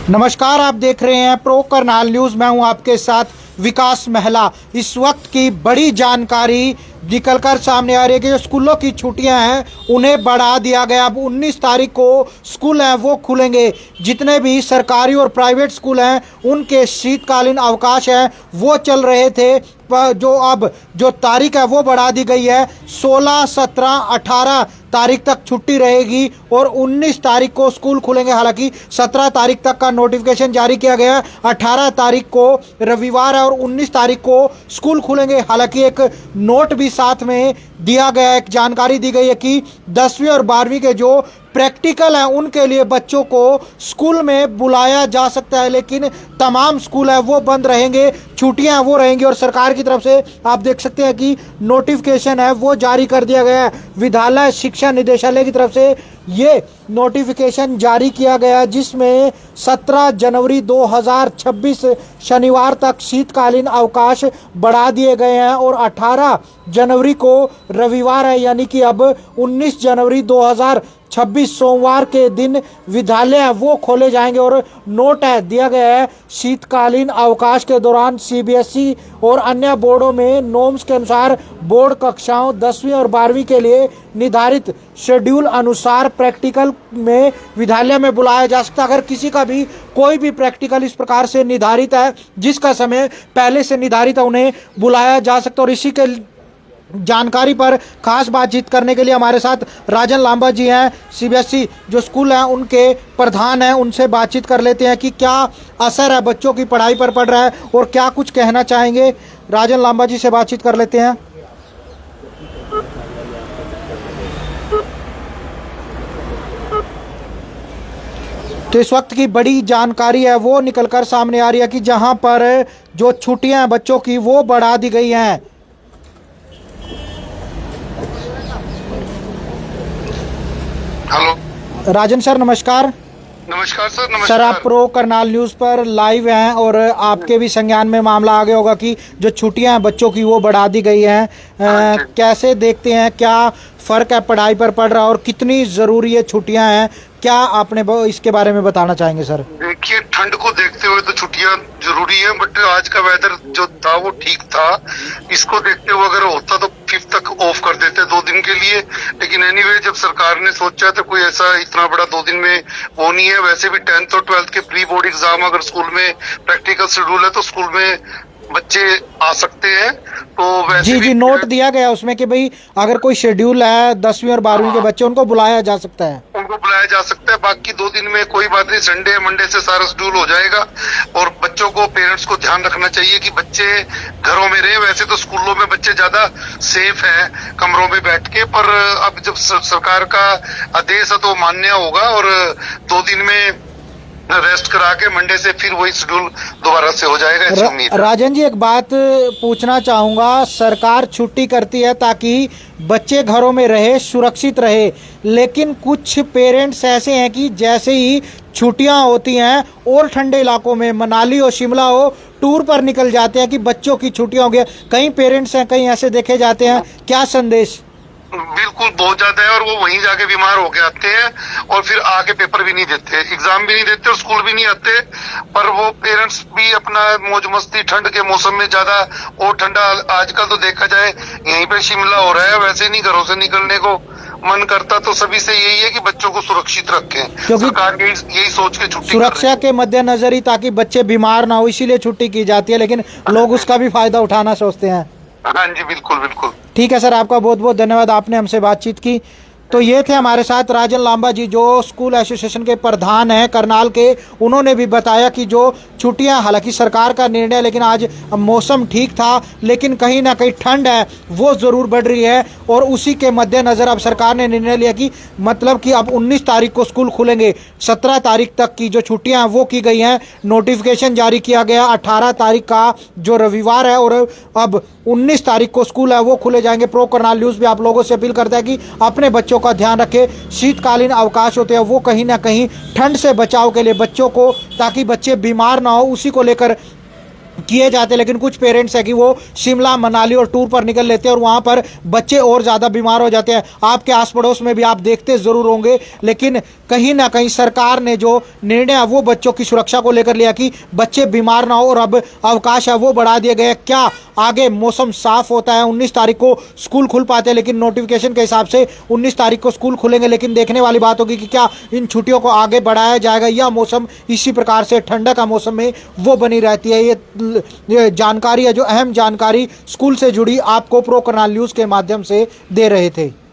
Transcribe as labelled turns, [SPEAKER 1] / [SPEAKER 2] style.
[SPEAKER 1] नमस्कार, आप देख रहे हैं प्रो करनाल न्यूज़। मैं हूं आपके साथ विकास महला। इस वक्त की बड़ी जानकारी निकलकर सामने आ रही है कि जो स्कूलों की छुट्टियां हैं उन्हें बढ़ा दिया गया। अब 19 तारीख को स्कूल हैं वो खुलेंगे। जितने भी सरकारी और प्राइवेट स्कूल हैं उनके शीतकालीन अवकाश हैं वो चल रहे थे, अब जो तारीख है वो बढ़ा दी गई है। 16, 17, 18 तारीख तक छुट्टी रहेगी और 19 तारीख को स्कूल खुलेंगे। हालांकि 17 तारीख तक का नोटिफिकेशन जारी किया गया है। 18 तारीख को रविवार है और 19 तारीख को स्कूल खुलेंगे। हालांकि एक नोट भी साथ में दिया गया है, एक जानकारी दी गई है कि 10वीं और 12वीं के जो प्रैक्टिकल है उनके लिए बच्चों को स्कूल में बुलाया जा सकता है, लेकिन तमाम स्कूल है वो बंद रहेंगे, छुट्टियां वो रहेंगी। और सरकार की तरफ से आप देख सकते हैं कि नोटिफिकेशन है वो जारी कर दिया गया है। विद्यालय शिक्षा निदेशालय की तरफ से ये नोटिफिकेशन जारी किया गया है, जिसमें 17 जनवरी 2026 शनिवार तक शीतकालीन अवकाश बढ़ा दिए गए हैं और 18 जनवरी को रविवार है, यानी कि अब 19 जनवरी 2026 सोमवार के दिन विद्यालय वो खोले जाएंगे। और नोट है दिया गया है, शीतकालीन अवकाश के दौरान सीबीएसई और अन्य बोर्डों में नॉर्म्स के अनुसार बोर्ड कक्षाओं 10वीं और 12वीं के लिए निर्धारित शेड्यूल अनुसार प्रैक्टिकल में विद्यालय में बुलाया जा सकता है। अगर किसी का भी कोई भी प्रैक्टिकल इस प्रकार से निर्धारित है, जिसका समय पहले से निर्धारित है, उन्हें बुलाया जा सकता है। और इसी के जानकारी पर खास बातचीत करने के लिए हमारे साथ राजन लांबा जी हैं, सीबीएसई जो स्कूल हैं उनके प्रधान हैं। उनसे बातचीत कर लेते हैं कि क्या असर है बच्चों की पढ़ाई पर पड़ रहा है और क्या कुछ कहना चाहेंगे। राजन लांबा जी से बातचीत कर लेते हैं। तो इस वक्त की बड़ी जानकारी है वो निकलकर सामने आ रही है कि जहां पर जो छुट्टियां हैं बच्चों की वो बढ़ा दी गई हैं।
[SPEAKER 2] हेलो
[SPEAKER 1] राजन सर नमस्कार।
[SPEAKER 2] नमस्कार सर। नमस्कार
[SPEAKER 1] सर, आप प्रो करनाल न्यूज़ पर लाइव हैं और आपके भी संज्ञान में मामला आ गया होगा कि जो छुट्टियां हैं बच्चों की वो बढ़ा दी गई हैं। कैसे देखते हैं, क्या फ़र्क है पढ़ाई पर पड़ रहा है और कितनी ज़रूरी है छुट्टियां हैं, क्या आपने इसके बारे में बताना चाहेंगे सर?
[SPEAKER 2] देखिए, ठंड को देखते हुए तो छुट्टियां जरूरी है, बट आज का वेदर जो था वो ठीक था। इसको देखते हुए अगर होता तो 5th तक ऑफ कर देते 2 दिन के लिए। लेकिन एनीवे जब सरकार ने सोचा तो कोई ऐसा इतना बड़ा 2 दिन में वो नहीं है। वैसे भी 10th और 12th के प्री बोर्ड एग्जाम अगर स्कूल में प्रैक्टिकल शेड्यूल है तो स्कूल में बच्चे आ सकते हैं। तो वैसे
[SPEAKER 1] जी नोट दिया गया उसमें कि भाई अगर कोई शेड्यूल है 10वीं और 12वीं के बच्चे उनको बुलाया जा सकता है,
[SPEAKER 2] उनको बुलाया जा सकता है। बाकी 2 दिन में कोई बात नहीं, संडे मंडे से सारा शेड्यूल हो जाएगा। और बच्चों को, पेरेंट्स को ध्यान रखना चाहिए कि बच्चे घरों में रहे। वैसे तो स्कूलों में बच्चे ज्यादा सेफ हैं कमरों में बैठ के, पर अब जब सरकार का आदेश है तो मान्य होगा। और 2 दिन में रेस्ट करा के मंडे से फिर वही शेड्यूल दोबारा से हो जाएगा, ऐसी उम्मीद है।
[SPEAKER 1] राजन जी एक बात पूछना चाहूँगा, सरकार छुट्टी करती है ताकि बच्चे घरों में रहे, सुरक्षित रहे, लेकिन कुछ पेरेंट्स ऐसे हैं कि जैसे ही छुट्टियां होती हैं और ठंडे इलाकों में मनाली हो शिमला हो टूर पर निकल जाते हैं कि बच्चों की छुट्टियां हो गई। कई पेरेंट्स हैं, कई ऐसे देखे जाते हैं, क्या संदेश?
[SPEAKER 2] बिल्कुल बहुत ज्यादा है। और वो वहीं जाके बीमार होके आते हैं और फिर आके पेपर भी नहीं देते, एग्जाम भी नहीं देते और स्कूल भी नहीं आते। पर वो पेरेंट्स भी अपना मौज मस्ती, ठंड के मौसम में ज्यादा और ठंडा आजकल तो देखा जाए यहीं पे शिमला हो रहा है, वैसे नहीं घरों से निकलने को मन करता। तो सभी से यही है कि बच्चों को सुरक्षित रखें।
[SPEAKER 1] क्योंकि
[SPEAKER 2] सरकार यही सोच के छुट्टी
[SPEAKER 1] सुरक्षा के मद्देनजर ही, ताकि बच्चे बीमार ना हो, इसीलिए छुट्टी की जाती है, लेकिन लोग उसका भी फायदा उठाना सोचते हैं।
[SPEAKER 2] हाँ जी, बिल्कुल बिल्कुल।
[SPEAKER 1] ठीक है सर, आपका बहुत बहुत धन्यवाद, आपने हमसे बातचीत की। तो ये थे हमारे साथ राजन लांबा जी जो स्कूल एसोसिएशन के प्रधान हैं करनाल के। उन्होंने भी बताया कि जो छुट्टियां, हालांकि सरकार का निर्णय, लेकिन आज मौसम ठीक था, लेकिन कहीं ना कहीं ठंड है वो ज़रूर बढ़ रही है। और उसी के मद्देनज़र अब सरकार ने निर्णय लिया कि मतलब कि अब 19 तारीख को स्कूल खुलेंगे। 17 तारीख तक की जो छुट्टियां हैं वो की गई हैं, नोटिफिकेशन जारी किया गया 18 तारीख का जो रविवार है, और अब 19 तारीख को स्कूल है वो खुले जाएंगे। प्रो करनाल न्यूज़ भी आप लोगों से अपील करता है कि अपने बच्चों का ध्यान रखें। शीतकालीन अवकाश होते हैं वो कहीं ना कहीं ठंड से बचाव के लिए बच्चों को, ताकि बच्चे बीमार ना हो, उसी को लेकर किए जाते हैं, लेकिन कुछ पेरेंट्स है कि वो शिमला मनाली और टूर पर निकल लेते हैं और वहाँ पर बच्चे और ज़्यादा बीमार हो जाते हैं। आपके आस पड़ोस में भी आप देखते ज़रूर होंगे, लेकिन कहीं ना कहीं सरकार ने जो निर्णय है वो बच्चों की सुरक्षा को लेकर लिया कि बच्चे बीमार ना हो और अब अवकाश है वो बढ़ा दिए गए। क्या आगे मौसम साफ होता है, 19 तारीख को स्कूल खुल पाते हैं, लेकिन नोटिफिकेशन के हिसाब से 19 तारीख को स्कूल खुलेंगे, लेकिन देखने वाली बात होगी कि क्या इन छुट्टियों को आगे बढ़ाया जाएगा या मौसम इसी प्रकार से ठंडक का मौसम में वो बनी रहती है। ये जानकारी है जो अहम जानकारी स्कूल से जुड़ी आपको प्रो करनाल न्यूज़ के माध्यम से दे रहे थे।